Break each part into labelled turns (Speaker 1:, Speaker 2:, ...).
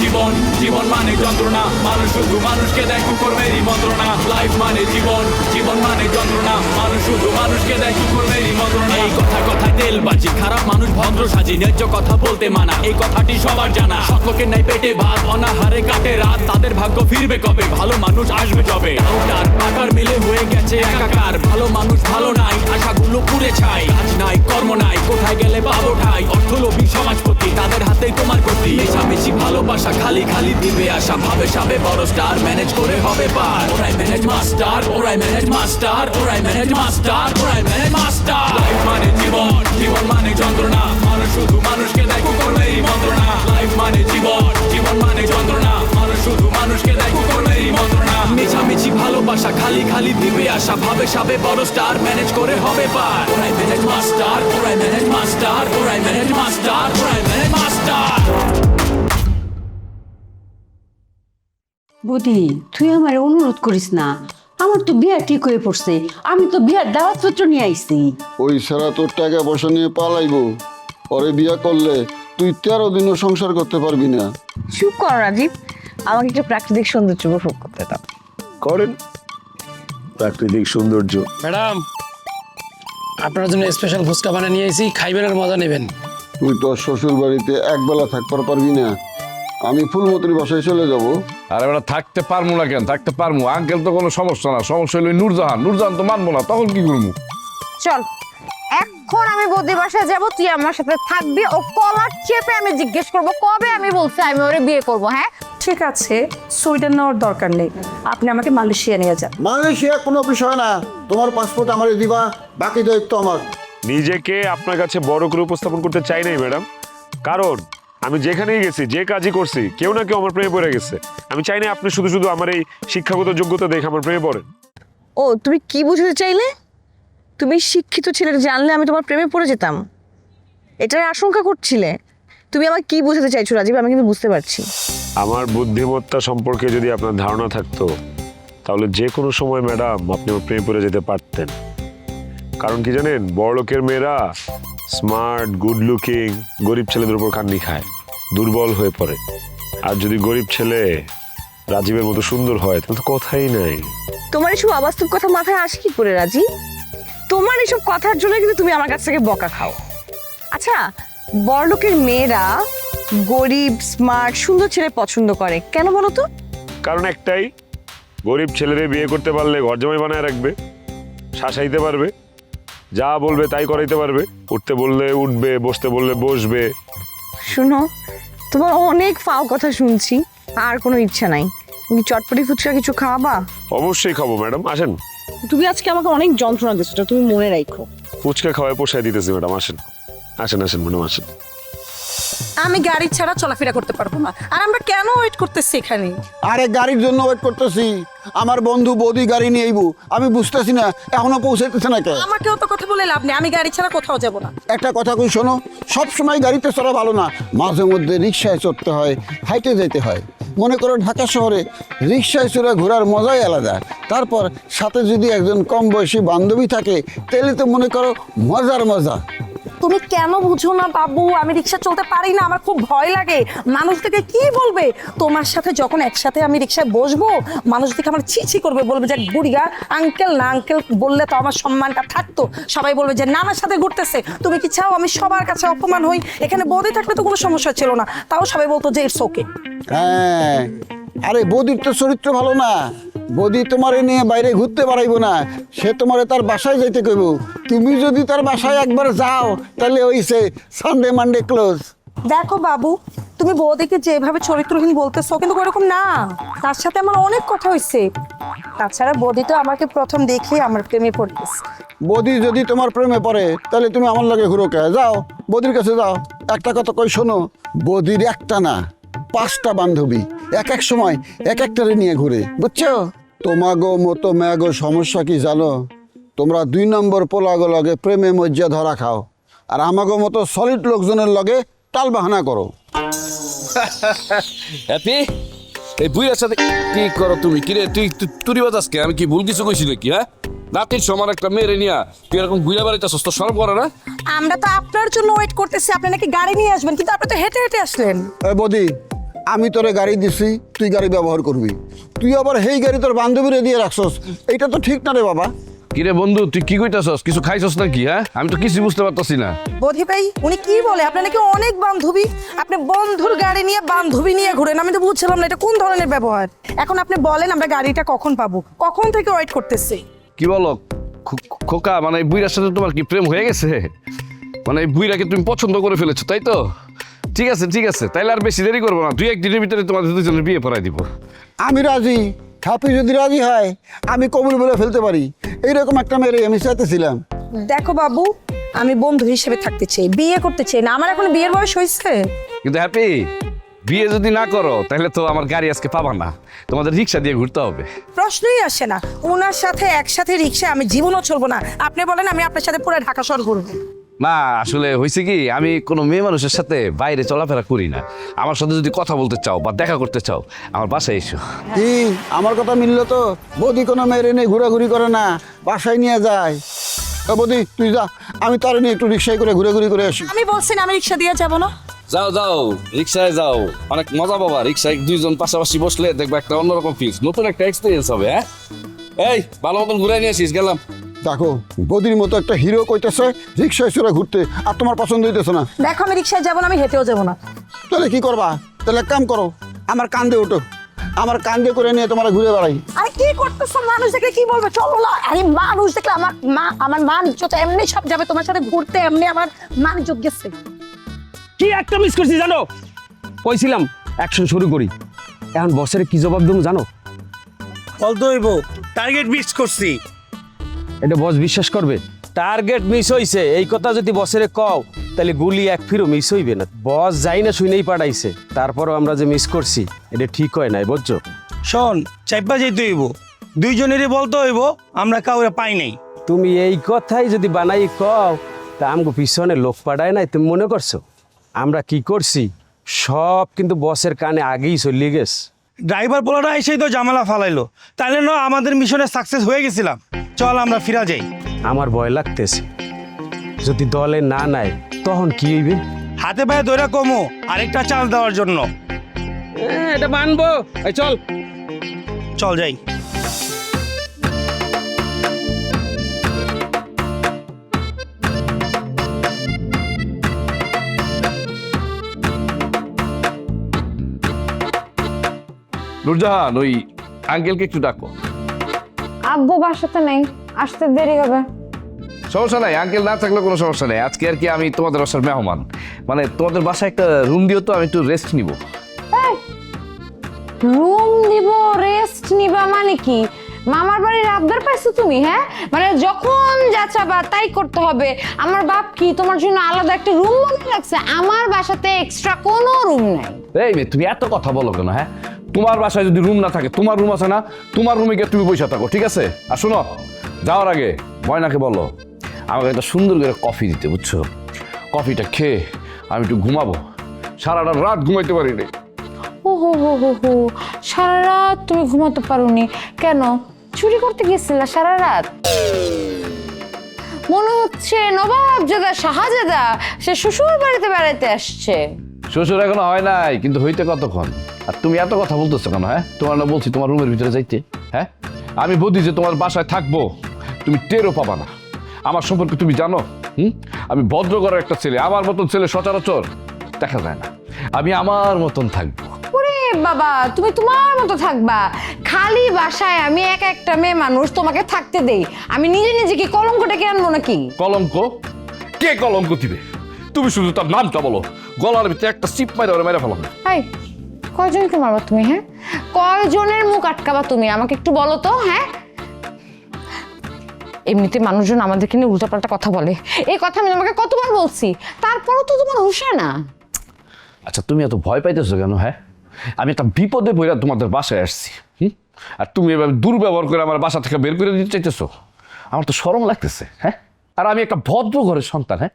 Speaker 1: জীবন, জীবন মানে যন্ত্রণা, মানুষ শুধু মানুষকে দেয় কুকর্মেরই মন্ত্রণা। লাইফ মানে জীবন, জীবন মানে যন্ত্রণা, মানুষ শুধু মানুষকে দেয় কুকর্মেরই মন্ত্রণা। এই কথায় তেলবাজি, খারাপ মানুষ ভদ্র সাজি, ন্যায্য কথা বলতে মানা, এই কথাটি সবার জানা। সকলের নাই পেটে ভাত, অনাহারে কাটে রাত, তাদের ভাগ্য ফিরবে কবে, ভালো মানুষ আসবে যবে। ডাউটার পাকার মিলে হয়ে গেছে একাকার, ভালো মানুষ ভালো নাই, আশাগুলো পুড়ে ছাই। কাজ নাই, কর্ম নাই, কোথায় গেলে পাবো ঠাই, অর্থলোভী সমাজপতি, তাদের হাতেই তোমার গতি। মেশামেশি ভালোবাসা, খালি খালি দিবে আশা, ভাবে সাবে বড় স্টার, ম্যানেজ করে হবে পার। ওরাই ম্যানেজ মাস্টার, ওরাই ম্যানেজ মাস্টার, ওরাই ম্যানেজ মাস্টার, ওরাই ম্যানেজ মাস্টার। লাইফ মানে জীবন, জীবন মানে যন্ত্রণা, মানুষ শুধু মানুষকে দেয় কুকর্মেরই মন্ত্রণা। লাইফ মানে জীবন, জীবন মানে যন্ত্রণা, মানুষ শুধু মানুষকে দেয় কুকর্মেরই মন্ত্রণা। মেশামেশি ভালোবাসা, খালি খালি দিবে আশা, ভাবে সাবে বড় স্টার, ম্যানেজ করে হবে পার। ওরাই ম্যানেজ মাস্টার, ওরাই ম্যানেজ মাস্টার, ওরাই ম্যানেজ মাস্টার, ওরাই ম্যানেজ মাস্টার।
Speaker 2: বৌদি, তুই আমার অনুরোধ করিস না, আমার তো বিয়া ঠিক হয়ে পড়ছে, আমি তো বিয়ার দাওয়াত পত্র নিয়ে আইছি।
Speaker 3: ওই সারা তোর টাকা পয়সা নিয়ে পালাইবো, পরে বিয়া করলে তুই 13 দিনও সংসার করতে পারবি না।
Speaker 4: চুপ কর রাজীব, আমাকে একটু প্রাকৃতিক সৌন্দর্য উপভোগ করতে দাও।
Speaker 5: করেন প্রাকৃতিক সৌন্দর্য।
Speaker 6: ম্যাডাম, আপনার জন্য স্পেশাল ফুচকা বানিয়ে নিয়ে এসেছি, খাইবেন আর মজা নেবেন।
Speaker 3: তুই তোর শ্বশুর বাড়িতে একবেলা থাকতে পারবি না, আমি ফুলমতির বাসায় চলে যাব।
Speaker 7: আরে বেটা থাকতে পারবো না কেন, থাকতে পারবো। আঙ্কেল তো কোনো সমস্যা না, সমস্যা হলো নূরজাহান, নূরজাহান তো মানবো না, তখন কি করবো?
Speaker 4: চল এখন আমি বৌদি বাসায় যাবো, তুই আমার সাথে থাকবি, ও কলার চেপে আমি জিজ্ঞেস করবো কবে আমি বলছি আমি ওরে বিয়ে করবো। হ্যাঁ
Speaker 8: ঠিক আছে, সুইডেন নেওয়ার দরকার নেই, আপনি আমাকে মালয়েশিয়া নিয়ে যান।
Speaker 3: মালয়েশিয়া কোনো বিষয় না, তোমার পাসপোর্ট আমারে দিবা, বাকি দায়িত্ব আমার।
Speaker 5: নিজেকে আপনার কাছে বড় করে উপস্থাপন করতে চাই নাই ম্যাডাম, কারণ আমি যেখানেই গেছি, যে কাজই করছি, কেউ না কেউ আমার প্রেমে পড়ে গেছে। আমি চাই না আপনি শুধু শুধু আমার এই শিক্ষাগত যোগ্যতা দেখে আমার প্রেমে পড়েন।
Speaker 4: ও তুমি কি বুঝতে চাইলে? তুমি শিক্ষিত ছেলেটা জানলে আমি তোমার প্রেমে পড়ে যেতাম, এটার আশঙ্কা করছিলে? তুমি আমাকে কি বোঝাতে চাইছো রাজীব? আমি কিন্তু বুঝতে পারছি।
Speaker 5: আমার বুদ্ধিমত্তা সম্পর্কে যদি আপনার ধারণা থাকতো, তাহলে যে কোনো সময় ম্যাডাম আপনি আমার প্রেমে পড়ে যেতে পারতেন। কারণ কি জানেন, বড়লোকের মেয়েরা স্মার্ট, গুড লুকিং, গরিব ছেলেদের উপর কান্নি খায়, দুর্বল হয়ে পড়ে। আর যদি গরিব ছেলে রাজীবের মতো সুন্দর হয়, তাহলে তো কথাই নাই।
Speaker 4: তোমার এসব অবাস্তব কথা মাথায় আসে কি করে রাজীব? তোমার এসব কথার জন্য কিন্তু তুমি আমার কাছ থেকে বকা খাও। আচ্ছা, বড়লোকের মেয়েরা গরিব, স্মার্ট, সুন্দর ছেলে পছন্দ করে কেন বলো তো?
Speaker 5: কারণ একটাই, গরিব ছেলেরে বিয়ে করতে পারলে ঘর জামাই বানায় রাখবে, শাসাইতে পারবে, যা বলবে তাই করাইতে পারবে, উঠতে বললে উঠবে, বসতে বললে বসবে।
Speaker 4: শুনো, তোমার অনেক ফাও কথা শুনছি, আর কোনো ইচ্ছা নাই। তুমি চটপটি ফুচকা কিছু খাওয়াবা?
Speaker 5: অবশ্যই খাবো ম্যাডাম, আসেন।
Speaker 4: তুমি আজকে আমাকে অনেক যন্ত্রণা দিচ্ছ, তুমি মনে রাখো।
Speaker 5: ফুচকা খাওয়ায় পোষায় দিতেছি ম্যাডাম, আসেন আসেন আসেন ম্যাডাম আসেন।
Speaker 8: আমি গাড়ি ছাড়া চলাফেরা করতে পারবো না, আর আমরা কেন ওয়েট করতেছি এখানে?
Speaker 3: আরে গাড়ির জন্য ওয়েট করতেছি, আমার বন্ধু বৌদি গাড়ি নিয়ে আইবো, আমি বুঝতেছি না এখনো পৌঁছাইতেছে না কেন।
Speaker 8: আমাকেও তো কথা বলে লাভ নেই, আমি গাড়ি ছাড়া কোথাও যাব না।
Speaker 3: একটা কথা কই শোনো, সব সময় গাড়িতে চড়া ভালো না, মাঝে মধ্যে রিক্সায় চড়তে হয়, হাইটে যেতে হয়। মনে করো ঢাকা শহরে রিক্সায় চড়ে ঘোরার মজাই আলাদা, তারপর সাথে যদি একজন কম বয়সী বান্ধবী থাকে, তাহলে তো মনে করো মজার মজা।
Speaker 8: তুমি কেন বুঝো না বাবু, আমি রিক্সা চলতে পারি না, আমার খুব ভয় লাগে। মানুষ থেকে কি বলবে? তোমার সাথে যখন একসাথে আমি রিক্সায় বসবো, মানুষ দেখে আমার ছি ছি করবে, বলবে যে বুড়িগা আঙ্কেল না, আঙ্কেল বললে তো আমার সম্মানটা থাকতো। সবাই বলবে যে নানার সাথে ঘুরতেছে। তুমি কি চাও আমি সবার কাছে অপমান হই? এখানে বৌদি থাকলে তো কোনো সমস্যা ছিল না, তাও সবাই বলতো যে ইটস ওকে।
Speaker 3: হ্যাঁ, আরে বৌদির তো চরিত্র ভালো না, বৌদি তোমারে নিয়ে বাইরে ঘুরতে পারাইবো না, সে তোমারে তার বাসায় যাইতে কইব। তুমি যদি তার বাসায় একবার যাও, তাহলে হইছে সানডে মানডে ক্লোজ।
Speaker 8: দেখো বাবু, তুমি বৌদিকে যেভাবে চরিত্রহীন বলতেছো, কিন্তু ওরকম না। তার সাথে আমার অনেক কথা হয়েছে। তাছাড়া বৌদি তো আমাকে প্রথম দেখে আমার প্রেমে পড়তেছে।
Speaker 3: বৌদি যদি তোমার প্রেমে পড়ে, তাহলে তুমি আমার লাগে ঘুরো কে, যাও বৌদির কাছে যাও। একটা কথা কই শোনো, বৌদির একটা না 5টা বান্ধবী এক এক সময় এক একটারে নিয়ে ঘুরে, বুঝছো? তোমাগো মতো ম্যাগো সমস্যা কি জানো? তোমরা 2 নম্বর পোলাগো লগে প্রেমে মজ্জা ধরা খাও, আর আমাগো মতো সলিড লোকজনের লগে টাল বাহানা করো।
Speaker 7: হ্যাপি, এই বুইয়ের সাথে কি করো তুমি? কিরে তুই বাজাস কে? আমি কি ভুল কিছু কইছি নাকি? হ্যাঁ, নাতির সমান একটা মেয়েরে নিয়া তুই এরকম গুইয়া বাড়িতে সস্ত সরম করে না?
Speaker 8: আমরা তো আপনার জন্য ওয়েট করতেছি, আপনি নাকি গাড়ি নিয়ে আসবেন, কিন্তু আপনি তো হেঁটে হেঁটে আসলেন।
Speaker 3: বৌদি, আমি তোরে গাড়ি দিছি, তুই গাড়ি ব্যবহার করবি, তুই আবার সেই গাড়ি তোর বান্ধবীরে দিয়ে রাখছস, এইটা তো ঠিক না রে বাবা।
Speaker 7: কিরে বন্ধু তুই কি কইতাছস? কিছু খাইছস নাকি? হ্যাঁ, আমি তো কিছু বুঝতে পারতাছি না।
Speaker 8: বধি ভাই উনি কি বলে? আপনার নাকি অনেক বান্ধবী, আপনি বন্ধুর গাড়ি নিয়ে বান্ধবী নিয়ে ঘুরেন। আমি তো বুঝছিলাম না এটা কোন ধরনের ব্যবহার। এখন আপনি বলেন আমরা গাড়িটা কখন পাবো? কখন থেকে ওয়েট করতেছি।
Speaker 7: কি বলো খোকা, মানে এই বুইরার সাথে তোমার কি প্রেম হয়ে গেছে? মানে এই বুইরাকে তুমি পছন্দ করে ফেলেছো, তাই তো? ঠিক আছে ঠিক আছে, তাইলে আর বেশি দেরি করবো না, 2-1 দিনের ভিতরে তোমাদের দুজনের বিয়ে পড়াই দিব।
Speaker 3: আমি রাজি, হ্যাপি যদি রাজি হয় আমি কবুল বলে ফেলতে পারি। এইরকম একটা মেয়ে আমি চাইতেছিলাম।
Speaker 8: দেখো বাবু, আমি বন্ধু হিসেবে থাকতে চাই, বিয়ে করতে চাই না। আমার এখন বিয়ের বয়স হয়েছে।
Speaker 7: কিন্তু হ্যাপি, বিয়ে যদি না করো তাহলে তো আমার গাড়ি আজকে পাবা না, তোমাদের রিক্সা দিয়ে ঘুরতে হবে।
Speaker 8: প্রশ্নই আসে না, ওনার সাথে একসাথে রিক্সা আমি জীবনও চলবো না। আপনি বলেন আমি আপনার সাথে পুরো ঢাকা শহর ঘুরবো।
Speaker 7: না আসলে হয়েছে কি, আমি কোনো মেয়ে মানুষের সাথে বাইরে চলাফেরা করি না। আমার সাথে যদি কথা বলতে চাও বা দেখা করতে চাও আমার বাসায় এসো।
Speaker 3: কি আমার কথা মিললো তো? বৌদি কোনো মেয়ের নিয়ে ঘোরাঘুরি করে না, বাসায় নিয়ে যায়। বৌদি তুই যা, আমি তার নিয়ে একটু রিক্সায় করে ঘুরে করে আসি।
Speaker 8: আমি বলছি না আমি রিক্সা দিয়ে যাবো না।
Speaker 7: যাও যাও, রিক্সায় যাও, অনেক মজা পাবা। রিক্সায় 2 জন পাশাপাশি বসলে দেখবে একটা অন্যরকম ফিলস, নতুন একটা এক্সপিরিয়েন্স হবে। হ্যাঁ, এই ভালো মতন ঘুরে নিয়ে আসিস। গেলাম।
Speaker 3: দেখো বৌদির মতো একটা হিরো কইতেছে রিক্সায় চড়ে ঘুরতে, আর তোমার পছন্দ হইতেছে না।
Speaker 8: দেখো আমি রিক্সায় যাবো না, আমি হেঁটেও যাবো না।
Speaker 3: তাহলে কি করবা? তাহলে এক কাম করো, আমার কান্দে ওঠো, আমার কান্দে করে নিয়ে তোমার ঘুরে বেড়াই।
Speaker 8: আরে কি করতেছো? মানুষ দেখলে কি বলবে? চলো না। আরে মানুষ দেখলে আমার মান ইজ্জত এমনি সব যাবে। তোমার সাথে ঘুরতে এমনি আমার মান ইজ্জত গেছে।
Speaker 9: কি একটা মিস করছি জানো? কইছিলাম অ্যাকশন শুরু করি, এখন বসের কি জবাব দেবো জানো?
Speaker 10: বলতে হইব টার্গেট মিস করছি।
Speaker 9: এটা বস বিশ্বাস করবে? টার্গেট মিস হইছে এই কথা যদি বসের কও তাহলে গুলি এক ফিরও মিস হইবে না। বস যাই না শুনেই পাঠাইছে, তারপরও আমরা যে মিস করছি এটা ঠিক হয় নাই, বুঝছো?
Speaker 10: শোন, চাইপা যেতে হইব, দুইজনেরই বলতে হইব আমরা কাউরে পাই নাই।
Speaker 9: তুমি এই কথাই যদি বানাই কও তা আমগো পিছনে লোক পাঠায় নাই তুমি মনে করছো? আমরা কি করছি সব কিন্তু বসের কানে আগেই চলিয়ে গেছে।
Speaker 10: ড্রাইভার পোলাটা এসেই তো ঝামেলা ফালাইলো, তাহলে না আমাদের মিশনে সাকসেস হয়ে গেছিলাম। চল আমরা ফিরা যাই।
Speaker 9: আমার ভয় লাগতেছে, যদি দলে না নেয় তখন কি হইবে?
Speaker 10: হাতে পায়ে ধরে কমো আরেকটা চান্স দেওয়ার জন্য।
Speaker 9: এটা মানবো, চল।
Speaker 10: চল যাই।
Speaker 7: নুরজাহান, ওই আঙ্কেলকে একটু ডাকো।
Speaker 11: আব্বু বাসাতে নেই, আসতে দেরি হবে।
Speaker 7: সমস্যা নাই, আঙ্কেল না থাকলে কোনো সমস্যা নেই। আজকে আর কি আমি তোমাদের বাসার মেহমান, মানে তোমাদের বাসায় একটা রুম দিও তো, আমি একটু রেস্ট নিব।
Speaker 11: রুম দিব, রেস্ট নিবা মানে কি? মামার বাড়ির আবদার পাইছো তুমি? হ্যাঁ, মানে যখন যা চাবা তাই করতে হবে। আমার বাপ কি তোমার জন্য আলাদা একটা রুম বানিয়ে রাখছে? আমার বাসাতে এক্সট্রা কোনো রুম নাই।
Speaker 7: এই মেয়ে, তুমি এত কথা বলো কেন? হ্যাঁ, তোমার বাসায় যদি রুম না থাকে, তোমার রুম আছে না, তোমার রুমে গিয়ে তুমি বসে থাকো, ঠিক আছে? আর শোনো, যাওয়ার আগে ময়নাকে বলো আমাকে একটা সুন্দর করে কফি দিতে, বুঝছো? কফিটা খেয়ে আমি একটু ঘুমাবো, সারাটা রাত ঘুমাইতে পারিনি।
Speaker 11: ও হো হো হো হো, সারা রাত তুমি ঘুমাতে পারোনি কেন? চুরি করতে গেছিলা সারা রাত? মনে হচ্ছে নবাবজাদা শাহজাদা সে শ্বশুর বাড়িতে বেড়াইতে আসছে।
Speaker 7: শ্বশুর এখনো হয় নাই, কিন্তু হইতে কতক্ষণ? আর তুমি এত কথা বলতেছো কেন? হ্যাঁ, তোমার না বলছি তোমার রুমের ভিতরে যাইতে? হ্যাঁ, আমি বুঝি যে তোমার বাসায় থাকবো, তুমি টেরও পাবা না। আমার সম্পর্কে তুমি জানো? আমি ভদ্র ঘরের একটা ছেলে, আমার মতন ছেলে সচরাচর দেখা যায় না। আমি আমার মতন থাকবো।
Speaker 11: ওরে বাবা, তুমি তোমার মতো থাকবা? খালি বাসায় আমি একটা মেয়ে মানুষ তোমাকে থাকতে দেই, আমি নিজে নিজে কি কলঙ্কটাকে আনবো নাকি?
Speaker 7: কলঙ্ক? কে কলঙ্ক দিবে? তুমি শুধু তার নামটা বলো, গলার ভিতরে একটা সিপ মেরে ফেলো।
Speaker 11: হাই, কয়জনকে মারবা তুমি? হ্যাঁ, কয়জনের মুখ আটকাবা তুমি? আমাকে একটু বলো তো। হ্যাঁ, এমনিতে মানুষজন আমাদেরকে নিয়ে উল্টাপাল্টা কথা বলে, এই কথা আমি তোমাকে কতবার বলছি, তারপরও তো তোমার হুঁশ হয় না।
Speaker 7: আচ্ছা, তুমি এত ভয় পাইতেছো কেন? হ্যাঁ, আমি একটা বিপদে পড়ে তোমাদের বাসায় আসছি, আর তুমি এভাবে দুর্ব্যবহার করে আমার বাসা থেকে বের করে দিতে চাইতেছো? আমার তো শরম লাগতেছে। হ্যাঁ, আর আমি একটা ভদ্র ঘরের সন্তান। হ্যাঁ,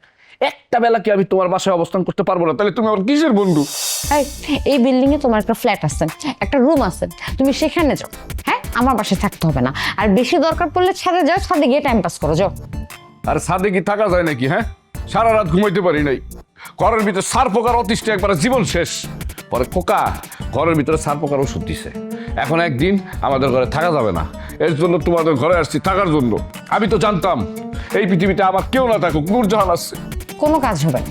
Speaker 7: একটা বেলা কি আমি তোমার বাসায় অবস্থান করতে পারবো না? তাহলে তুমি আমার কিসের বন্ধু?
Speaker 11: এই বিল্ডিং এ তোমার একটা ফ্ল্যাট আছে, একটা রুম আছে, তুমি সেখানে যাও। হ্যাঁ, আমার বাসায় থাকতে হবে না। আর বেশি দরকার পড়লে ছাদে যাও, ছাদে গিয়ে টাইম পাস করো, যাও।
Speaker 7: আর ছাদে কি থাকা যায় নাকি? হ্যাঁ, সারা রাত ঘুমাইতে পারি নাই, ঘরের ভিতরে সার পোকার অতিষ্ঠ, একবার জীবন শেষ। পরে খোকা ঘরের ভিতরে সার পোকার ওষুধ দিছে। এখন একদিন আমাদের ঘরে থাকা যাবে না, এর জন্য তোমাদের ঘরে আসছি থাকার জন্য। আমি তো জানতাম এই পৃথিবীতে আমার কেউ না থাকুক, নূরজাহান আছে।
Speaker 11: কোনো কাজ হবে না,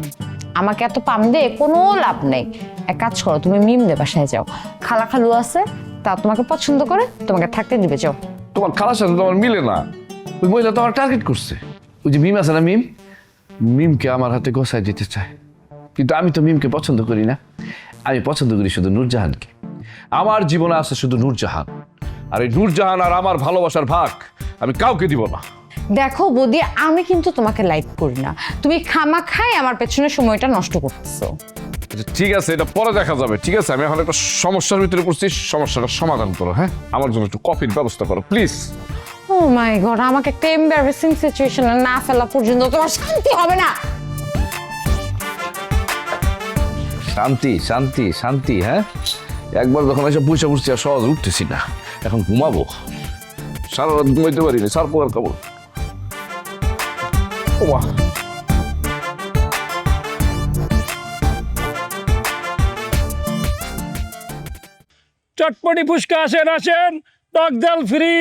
Speaker 11: আমাকে এত পাম দে কোনো লাভ নেই। এক কাজ করো, তুমি মিম দে বাসায় যাও, খালা খালু আছে, তা তোমাকে পছন্দ করে, তোমাকে থাকতে দিবে, যাও।
Speaker 7: তোমার খালার সাথে তোমার মিলে না, ওই মহিলা তোমার টার্গেট করছে। ওই যে মিম আছে না, মিমকে আমার হাতে গোছায় দিতে চায়, কিন্তু আমি তো মিমকে পছন্দ করি না। আমি পছন্দ করি শুধু নূরজাহানকে। আমার জীবনে আছে শুধু নূরজাহান, আর এই নূরজাহান আর আমার ভালোবাসার ভাগ আমি কাউকে দিব না।
Speaker 11: দেখো বৌদি, আমি কিন্তু তোমাকে লাইক করি না, তুমি খামাখাই আমার পেছনে সময়টা নষ্ট করতেছো।
Speaker 7: আচ্ছা ঠিক আছে, এটা পরে দেখা যাবে। ঠিক আছে, আমি এখন একটা সমস্যার ভিতরে পড়ছি, সমস্যাটা সমাধান করো। হ্যাঁ, আমার জন্য একটু কফির ব্যবস্থা করো প্লিজ।
Speaker 11: ও মাই গড, আমাকে একটা এমবারাসিং সিচুয়েশনে না ফেলা পর্যন্ত তোমার শান্তি হবে না।
Speaker 7: শান্তি শান্তি শান্তি, হ্যাঁ একবার যখন এসে পয়সা পড়ছি আর সহজ উঠতেছি না, এখন ঘুমাবো। সারা রাত ঘুমাইতে পারিনি, সার পোকার খাবো। ওমা,
Speaker 6: চটপটি ফুচকা আসেন আসেন, টক ডাল ফ্রি,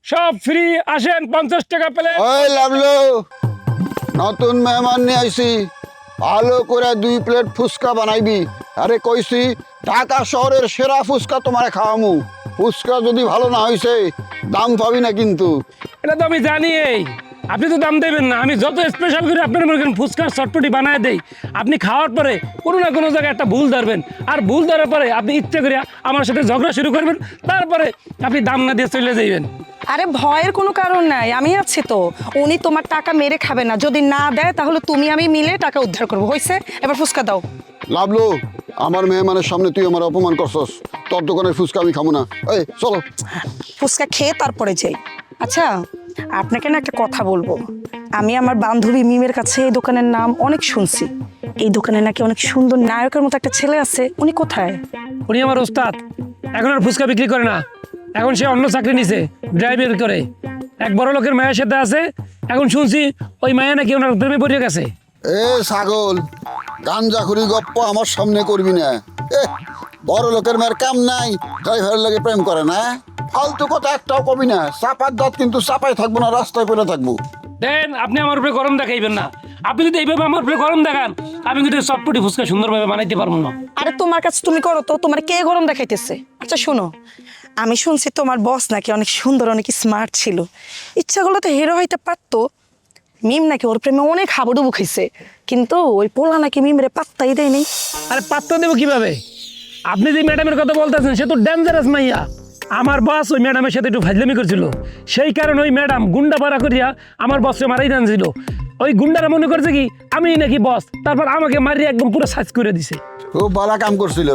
Speaker 6: সব ফ্রি, আসেন 50 টাকা পেলে।
Speaker 3: ওই লাভলু, নতুন মেহমান নিয়ে আইছি, ভালো করে 2 প্লেট ফুচকা বানাইবি। আরে কইছি ঢাকা শহরের সেরা ফুচকা তোমারে খাওয়ামু। ফুচকা যদি ভালো না হইছে দাম পাবি না কিন্তু।
Speaker 6: এটা তো আমি জানি, আপনি তো দাম দেবেন না। আমি যত স্পেশাল করে আপনার মনে করেন ফুচকার চটপটি বানায় দেই, আপনি খাওয়ার পরে কোনো না কোনো জায়গায় একটা ভুল ধরবেন, আর ভুল ধরার পরে আপনি ইচ্ছে করে আমার সাথে ঝগড়া শুরু করবেন, তারপরে আপনি দাম না দিয়ে চলে যাইবেন।
Speaker 8: আরে ভয়ের কোনো কারণ নাই, আমি আছি তো। উনি তোমার টাকা মেরে খাবে না, যদি না দেয় তাহলে তুমি আমি মিলে টাকা উদ্ধার করবো। হয়েছে, এবার ফুচকা দাও।
Speaker 3: লাভলু, আমার মেহমানের সামনে তুই আমার অপমান করছস। তোর দোকানের ফুচকা আমি খাবো না। এই চলো।
Speaker 8: ফুচকা খেয়ে তারপরে যাই। আচ্ছা, আপনাকে না একটা কথা বলবো। আমি আমার বান্ধবী মিমের কাছে এই দোকানের নাম অনেক শুনছি। এই দোকানে নাকি অনেক সুন্দর নায়কের মতো একটা ছেলে আছে। উনি কোথায়?
Speaker 6: উনি আমার ওস্তাদ, এখন আর ফুচকা বিক্রি করে না, এখন সে অন্য চাকরি নিছে, ড্রাইভার করে। এক বড় লোকের মায়ের সাথে আছে, এখন শুনছি ওই মায়া নাকি ওনার প্রেমে পড়ে গেছে।
Speaker 3: এ ছাগল, গাঞ্জাখুরি গপ্প আমার সামনে করবি না। বড় লোকের মেয়ের কাম নাই, ড্রাইভারের লাগে প্রেম করে না। ফালতু কথা একটাও কবি না। চাপার দাঁত কিন্তু চাপাই থাকবো না, রাস্তায় পড়ে থাকবো।
Speaker 6: দেন, আপনি আমার উপরে গরম দেখাইবেন না। আপনি যদি এইভাবে আমার উপরে গরম দেখান, আমি কিন্তু চটপটি ফুচকা সুন্দরভাবে বানাইতে পারবো না।
Speaker 8: আরে তোমার কাছে তুমি করো তো, তোমার কে গরম দেখাইতেছে? আচ্ছা শোনো, আমি শুনছি তোমার বস নাকি অনেক সুন্দর, অনেক স্মার্ট ছিল। ইচ্ছা করলে তো হিরো হইতে পারতো। মিম নাকি ওর প্রেমে অনেক হাবুডুবু খাইছে, কিন্তু ওই পোলা নাকি মিমরে পাত্তাই দেয়নি।
Speaker 6: আরে পাত্তা দেবো কিভাবে? আপনি যে ম্যাডামের কথা বলতেছেন, সে তো ডেঞ্জারাস মাইয়া। আমার বস ওই ম্যাডামের সাথে একটু ফাজলামি করছিল, সেই কারণে ওই ম্যাডাম গুন্ডা পাড়া করিয়া আমার বসকে মারাই জানছিল। ওই গুন্ডারা মনে করছে কি আমি নাকি বস, তারপর আমাকে মারিয়ে একদম পুরো সাইজ করে দিছে।
Speaker 3: খুব ভালো কাম করছিল।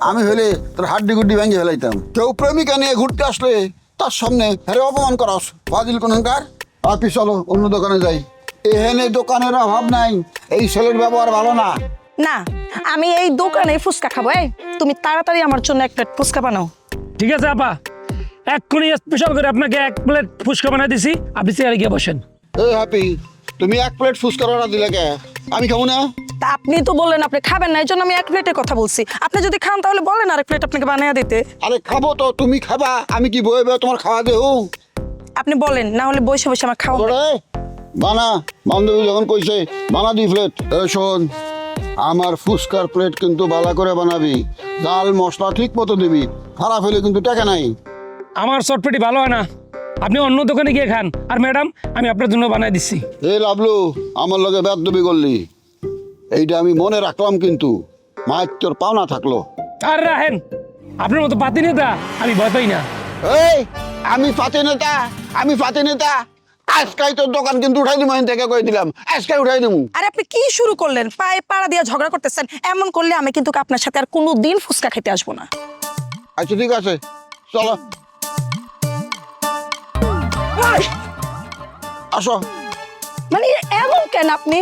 Speaker 3: আমি হলে তোর হাড্ডি গুড্ডি ভেঙে ফেলাইতাম। কেউ প্রেমিকা নিয়ে ঘুরতে আসলে তার সামনে হেরে অপমান করাস, ফাজিল কোনকার। আপনি চলো অন্য দোকানে যাই। এখানে দোকানের অভাব নাই, এই ছেলের ব্যবহার ভালো না।
Speaker 8: না, আমি এই দোকানে ফুচকা খাবো। এই তুমি তাড়াতাড়ি আমার জন্য এক প্লেট ফুচকা বানাও।
Speaker 6: ঠিক আছে আপা, এক্ষুনি স্পেশাল করে আপনাকে 1 প্লেট ফুচকা বানাই দিছি, আপনি চেয়ারে গিয়ে বসেন।
Speaker 3: এই হ্যাপি, তুমি 1 প্লেট ফুচকার অর্ডার দিলে কে? আমি খাবো না।
Speaker 8: তা আপনি তো বললেন আপনি খাবেন না, এই জন্য আমি 1 প্লেটের কথা বলছি। আপনি যদি খান তাহলে বলেন আরেক প্লেট আপনাকে বানিয়ে দিতে।
Speaker 3: আরে খাবো তো, তুমি খাবা, আমি কি বয়ে বয়ে তোমার খাওয়া দেবো?
Speaker 8: আপনি বলেন, না হলে বসে বসে আমার খাওয়া।
Speaker 3: বানা, বান্ধবী যখন কইছে বানা 2 প্লেট। শোন, আমার ফুচকার প্লেট কিন্তু ভালো করে বানাবি, জাল মশলা ঠিক মতো দিবি, খারাপ হলে কিন্তু টাকা নাই।
Speaker 6: আমার চটপটি ভালো হয় না, আপনি অন্য দোকানে গিয়ে খান। আর ম্যাডাম, আমি আপনার জন্য বানাই দিচ্ছি।
Speaker 3: এ লাভলু, আমার লগে বেদবি করলি, এইটা আমি মনে রাখলাম, কিন্তু মায়ের তোর পাওনা থাকলো।
Speaker 6: আর রাখেন, আপনার মতো পাতি নেতা আমি ভয় পাই না।
Speaker 3: এই আমি পাতি নেতা, আমি পাতি নেতা। আজকাই তোর দোকান কিন্তু উঠাই দিবো, আমি থেকে কই দিলাম, আজকাই উঠাই দিবো।
Speaker 8: আরে আপনি কি শুরু করলেন? পায়ে পাড়া দিয়ে ঝগড়া করতেছেন। এমন করলে আমি কিন্তু আপনার সাথে আর কোনোদিন ফুচকা খেতে আসবো না।
Speaker 3: আচ্ছা ঠিক আছে, চলো আসো।
Speaker 8: মানে এমন কেন আপনি?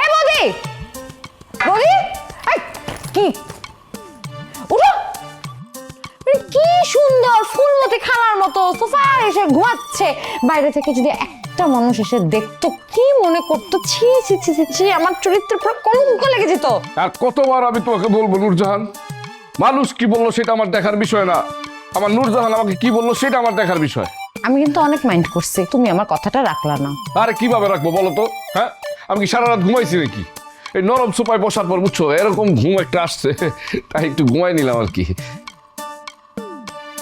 Speaker 11: এ বৌদি, বৌদি, এই, কি উঠো। কি সুন্দর ফুলমতি খালার মতো সোফা এসে ঘুমাচ্ছে। বাইরে থেকে যদি একটা একটা মানুষ এসে দেখতো কি মনে করতো, ছি ছি ছি ছি ছি, আমার চরিত্রের পুরো কলঙ্ক লেগে যেত।
Speaker 7: আর কতবার আমি তোমাকে বলবো নূরজাহান, মানুষ কি বললো সেটা আমার দেখার বিষয় না, আমার নূরজাহান আমাকে কি বললো সেটা আমার দেখার বিষয়।
Speaker 11: আমি কিন্তু অনেক মাইন্ড করছি, তুমি আমার কথাটা রাখলা না।
Speaker 7: আরে কিভাবে রাখবো বলো তো? হ্যাঁ, আমি কি সারা রাত ঘুমাইছি নাকি? এই নরম সোফায় বসার পর বুঝছো এরকম ঘুম একটা আসছে, তাই একটু ঘুমাই নিলাম আর কি।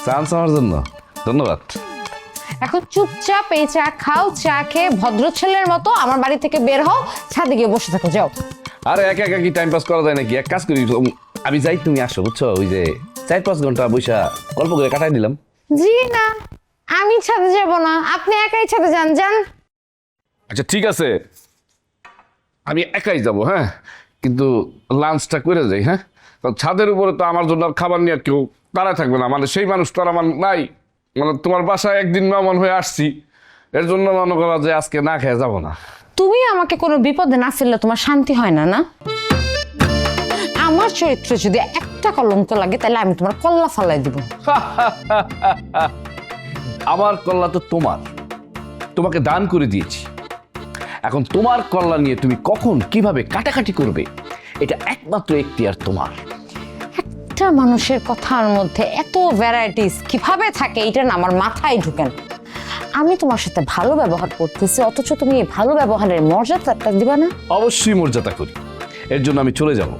Speaker 7: চান্স আমার জন্য ধন্যবাদ।
Speaker 11: এখন চুপচাপ এই চা খাও, চা খেয়ে ভদ্র ছেলের মতো আমার বাড়ি থেকে বের হও, ছাদে গিয়ে বসে থাকো, যাও।
Speaker 7: আরে একা একা কি টাইম পাস করা যায় নাকি? এক কাজ করি, আমি যাই, তুমি আসো বুঝছো, ওই যে 4-5 ঘন্টা বৈশা গল্প করে কাটাই দিলাম।
Speaker 11: জি না, আমি ছাদে যাব না, আপনি একাই ছাদে যান, যান।
Speaker 7: আচ্ছা ঠিক আছে, আমি একাই যাব, হ্যাঁ, কিন্তু লাঞ্চটা করে যাই। হ্যাঁ, কারণ ছাদের উপরে তো আমার জন্য আর খাবার নিয়ে কেউ দাঁড়ায় থাকবে না, মানে সেই মানুষ তো আর আমার নাই। মানে তোমার বাসায় একদিন মেহমান হয়ে আসছি, এর জন্য মনে করা যে আজকে না খেয়ে যাবো না।
Speaker 11: তুমি আমাকে কোনো বিপদে না ফেললে তোমার শান্তি হয় না, না? আমার চরিত্রে যদি একটা কলঙ্ক লাগে তাহলে আমি তোমার কল্লা ফালাই দিব।
Speaker 7: আমার কল্লা তো তোমার, তোমাকে দান করে দিয়েছি। এখন তোমার কল্লা নিয়ে তুমি কখন কিভাবে কাটাকাটি করবে এটা একমাত্র এখতিয়ার তোমার।
Speaker 11: একটা মানুষের কথার মধ্যে এত ভ্যারাইটিস কিভাবে থাকে এটা না আমার মাথায় ঢুকে না। আমি তোমার সাথে ভালো ব্যবহার করতেছি, অথচ তুমি এই ভালো ব্যবহারের মর্যাদাটা দিবা না?
Speaker 7: অবশ্যই মর্যাদা করি, এর জন্য আমি চলে যাব,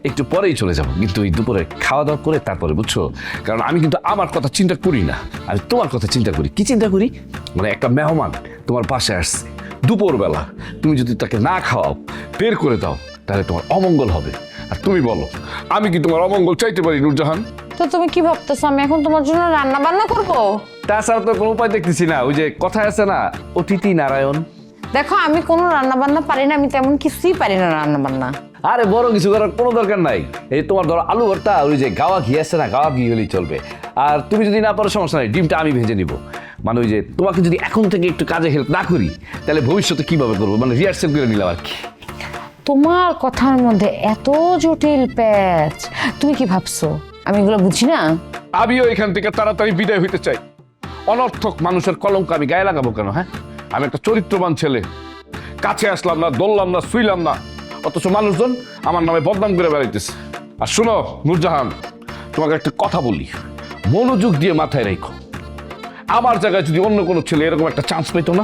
Speaker 7: একটু পরেই চলে যাব, কিন্তু ওই দুপুরে খাওয়া দাওয়া করে তারপরে, বুঝছো? কারণ আমি কিন্তু আমার কথা চিন্তা করি না, আমি তোমার কথা চিন্তা করি। কি চিন্তা করি? মানে একটা মেহমান তোমার পাশে আসছে দুপুরবেলা, তুমি যদি তাকে না খাওয়াও, বের করে দাও, তাহলে তোমার অমঙ্গল হবে। আর তুমি বলো, আমি কি তোমার অমঙ্গল চাইতে পারি নূরজাহান?
Speaker 11: তো তুমি কি ভাবতেছো আমি এখন তোমার জন্য রান্না বান্না করবো?
Speaker 7: তাছাড়া তো কোনো উপায় দেখতেছি না, ওই যে কথা আছে না, অতিথি নারায়ণ।
Speaker 11: দেখো আমি কোনো রান্না বান্না পারি না, আমি তেমন কিছুই পারি না রান্না বান্না।
Speaker 7: আরে বড় কিছু করার কোনো দরকার নাই, এই তোমার ধরো আলু ভর্তা, ওই যে গাওয়া ঘি আছে না, গাওয়া ঘি হলেই চলবে। আর তুমি যদি না পারো সমস্যা নাই, ডিমটা আমি ভেজে নিব। মানে ওই যে তোমাকে যদি এখন থেকে একটু কাজে হেল্প না করি তাহলে ভবিষ্যতে কিভাবে করবো, মানে রিহার্সেল করে নিলাম আর কি।
Speaker 11: তোমার কথার মধ্যে এত জটিল প্যাচ, তুমি কি ভাবছো আমি এগুলো বুঝি না?
Speaker 7: আমিও এখান থেকে তাড়াতাড়ি বিদায় হইতে চাই। অনর্থক মানুষের কলঙ্ক আমি গায়ে লাগাবো কেন? হ্যাঁ, আমি একটা চরিত্রবান ছেলে, কাছে আসলাম না, দৌড়লাম না, শুইলাম না, অথচ মানুষজন আমার নামে বদনাম করে বেড়াইতেছে। আর শোনো নূরজাহান, তোমাকে একটা কথা বলি, মনোযোগ দিয়ে মাথায় রেখো। আমার জায়গায় যদি অন্য কোনো ছেলে এরকম একটা চান্স পেতো না,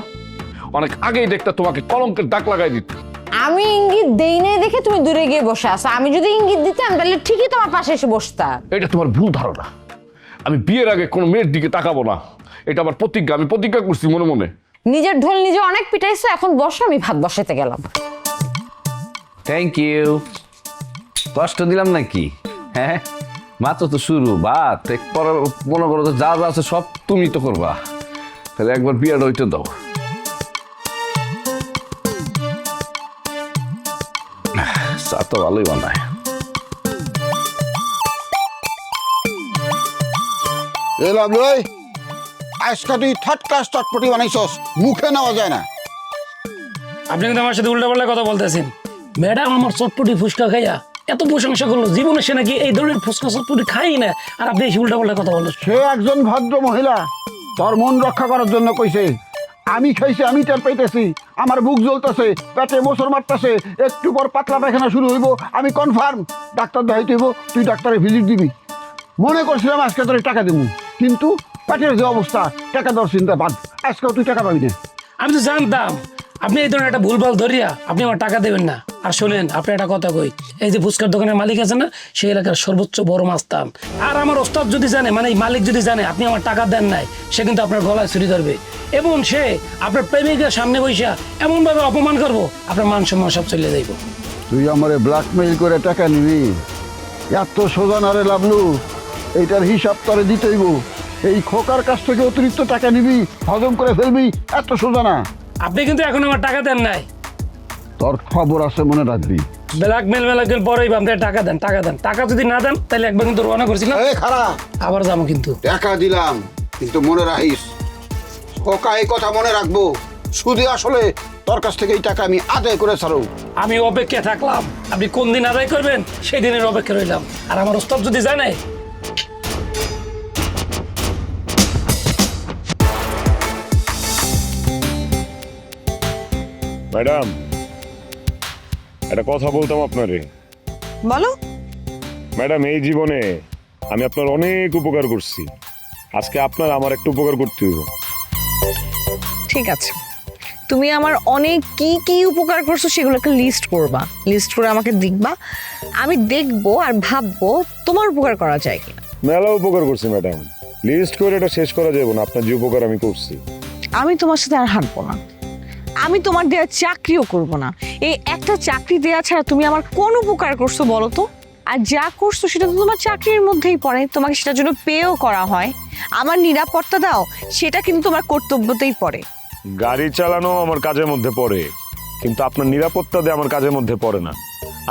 Speaker 7: অনেক আগেই দেখতে তোমাকে কলঙ্কের দাগ লাগাই দিত।
Speaker 11: আমি ইঙ্গিত দেই নাই দেখে তুমি দূরে গিয়ে বসে আছো, আমি যদি ইঙ্গিত দিতাম তাহলে ঠিকই তোমার পাশে এসে বসতা।
Speaker 7: এটা তোমার ভুল ধারণা। আমি বিয়ের আগে কোনো মেয়ের দিকে তাকাবো না, এটা আমার প্রতিজ্ঞা। আমি প্রতিজ্ঞা করছি মনে মনে।
Speaker 11: নিজের ঢোল নিজে অনেক পিটাইছো, এখন বসো, আমি ভাত বসাতে গেলাম।
Speaker 7: Thank you. কষ্ট দিলাম নাকি? হ্যাঁ, মাত্র তো শুরু, বাদ পরে মনে করো যা যা আছে সব তুমি তো করবা, তাহলে একবার বিয়েটা হইতে দাও। চা তো ভালোই বানায়।
Speaker 3: এলাম লই, আজকে তুই থার্ড ক্লাস চটপটি বানাইছস, মুখে নেওয়া যায় না।
Speaker 6: আপনি কিন্তু আমার সাথে উল্টাপাল্টা কথা বলতেছেন। ম্যাডাম আমার চটপটি ফুচকা খাইয়া এত প্রশংসা করলো, জীবনে সে নাকি এই ধরনের ফুচকা চটপটি খাই না, আর আপনি এসে উল্টাপাল্টা কথা বললেন।
Speaker 3: সে একজন ভদ্র মহিলা, তোর মন রক্ষা করার জন্য কইছে। আমি খাইছি, আমি টের পাইতেছি, আমার বুক জ্বলতেছে, পেটে মোচড় মারতেছে, একটু পর পাতলা পায়খানা শুরু হইব। আমি কনফার্ম ডাক্তার দেখাইতে হইব, তুই ডাক্তারে ভিজিট দিবি। মনে করছিলাম আজকে তোর টাকা দেবো, কিন্তু পেটের যে অবস্থা, টাকা দেওয়ার চিন্তা বাদ। আজকেও তুই টাকা পাবি না।
Speaker 6: আমি তো জানতাম আপনি এই ধরনের একটা ভুলভাল ধরিয়া আপনি আমার টাকা দেবেন না। আর শোনেন, আপনি একটা কথা কই, এই যে ফুচকার দোকানের মালিক আছে না, সেই এলাকার সর্বোচ্চ বড় মাস্তান। আর আমার ওস্তাদ যদি জানে, মানে এই মালিক যদি জানে আপনি আমার টাকা দেন নাই, সে কিন্তু আপনার গলায় ছুরি ধরবে, এবং সে আপনার প্রেমিকের সামনে বসে এমনভাবে অপমান করবো, আপনার মান সম্মান সব চলে যাইব।
Speaker 3: তুই আমারে ব্ল্যাকমেইল করে টাকা নিবি? এত সোজা না রে লাভলু, এইটার হিসাব তোরে দিতে হইব। এই খোকার কাছ থেকে অতিরিক্ত টাকা নিবি, হজম করে ফেলবি, এত সোজা না।
Speaker 6: আপনি কিন্তু এখন আমার টাকা দেন নাই।
Speaker 3: তোর খবর আছে, মনে রাখবি।
Speaker 6: ব্ল্যাকমেল পরেই আপনার টাকা দেন, টাকা দেন। টাকা যদি না দেন তাহলে একবার কিন্তু রওনা করছিলাম,
Speaker 3: খারাপ
Speaker 6: আবার যাবো কিন্তু।
Speaker 3: টাকা দিলাম, কিন্তু মনে রাখিস, খোকা এই কথা মনে রাখবো, শুধু আসলে তোর কাছ থেকে এই টাকা আমি আদায় করে ছাড়ো।
Speaker 6: আমি অপেক্ষায় থাকলাম, আপনি কোন দিন আদায় করবেন সেই দিনের অপেক্ষা রইলাম। আর আমার ওস্তাদ যদি জানে,
Speaker 5: ম্যাডাম একটা কথা বলতাম আপনারে।
Speaker 4: বলো।
Speaker 5: ম্যাডাম এই জীবনে আমি আপনার অনেক উপকার করছি, আজকে আপনার আমার একটা উপকার করতে হইব।
Speaker 4: ঠিক আছে, তুমি আমার অনেক কি কি উপকার করছো সেগুলো একটা লিস্ট করবা, লিস্ট করে আমাকে দিবা, আমি দেখবো আর ভাববো তোমার উপকার করা যায় কিনা।
Speaker 5: মেলা উপকার করছি ম্যাডাম, লিস্ট করে এটা শেষ করা যাবে না আপনার যে উপকার আমি করছি।
Speaker 4: আমি তোমার সাথে আর হাঁটবো না, আমি তোমার দেওয়া চাকরিও করব না। এই একটা চাকরি দেওয়া ছাড়া তুমি আমার কোন উপকার করছো বলো তো? আর যা করছো সেটা তো তোমার চাকরির মধ্যেই পড়ে, তোমাকে সেটার জন্য পেও করা হয়। আমার নিরাপত্তা দাও, সেটা কিন্তু তোমার কর্তব্যতেই পড়ে।
Speaker 5: গাড়ি চালানো আমার কাজের মধ্যে পড়ে, কিন্তু আপনার নিরাপত্তা দিয়ে আমার কাজের মধ্যে পড়ে না।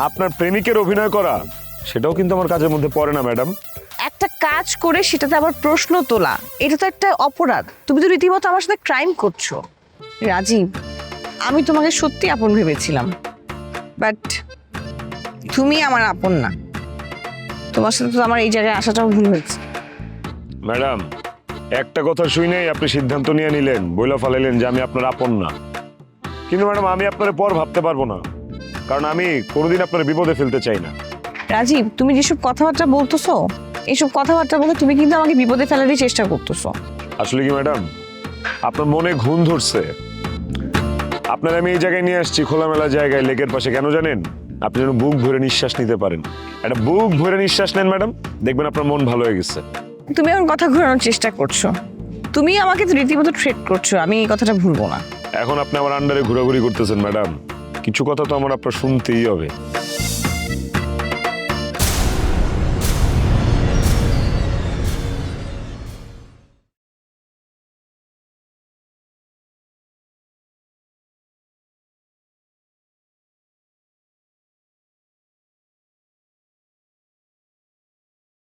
Speaker 5: আপনার প্রেমিকের অভিনয় করা সেটাও কিন্তু আমার কাজের মধ্যে পড়ে না ম্যাডাম।
Speaker 4: একটা কাজ করে সেটাতে আবার প্রশ্ন তোলা, এটা তো একটা অপরাধ। তুমি তো রীতিমতো আমার সাথে ক্রাইম করছো। রাজীব, আমি তোমাকে সত্যি আপন ভেবেছিলাম, বাট তুমি আমার আপন না। তোমার সাথে তো আমার এই জায়গায় আসাটাও ভুল হয়েছে।
Speaker 5: ম্যাডাম একটা কথা শুনেই আপনি সিদ্ধান্ত নিয়ে নিলেন, বইলা ফালাইলেন যে আমি আপনার আপন না। কিন্তু ম্যাডাম আমি আপনার পর ভাবতে পারবো না, কারণ আমি কোনোদিন আপনার বিপদে ফেলতে চাই না।
Speaker 4: রাজীব, তুমি যেসব কথাবার্তা বলতেছো, এইসব কথাবার্তা বলে তুমি কিন্তু আমাকে বিপদে ফেলারই চেষ্টা করতেছো।
Speaker 5: আসলে কি ম্যাডাম আপনার মনে ঘুম ধরছে? আপনার আমি এই জায়গায় নিয়ে আসছি, খোলামেলা জায়গায়, লেকের পাশে, কেন জানেন? আপনি যেন বুক ভরে নিঃশ্বাস নিতে পারেন। একটা বুক ভরে নিঃশ্বাস নেন ম্যাডাম, দেখবেন আপনার মন ভালো হয়ে গেছে।
Speaker 4: তুমি আমার কথা ঘোরানোর চেষ্টা করছো, তুমি আমাকে তো রীতিমতো ট্রেট করছো, আমি এই কথাটা ভুলবো না।
Speaker 5: এখন আপনি আমার আন্ডারে ঘোরাঘুরি করতেছেন ম্যাডাম, কিছু কথা তো আমার আপনার শুনতেই হবে।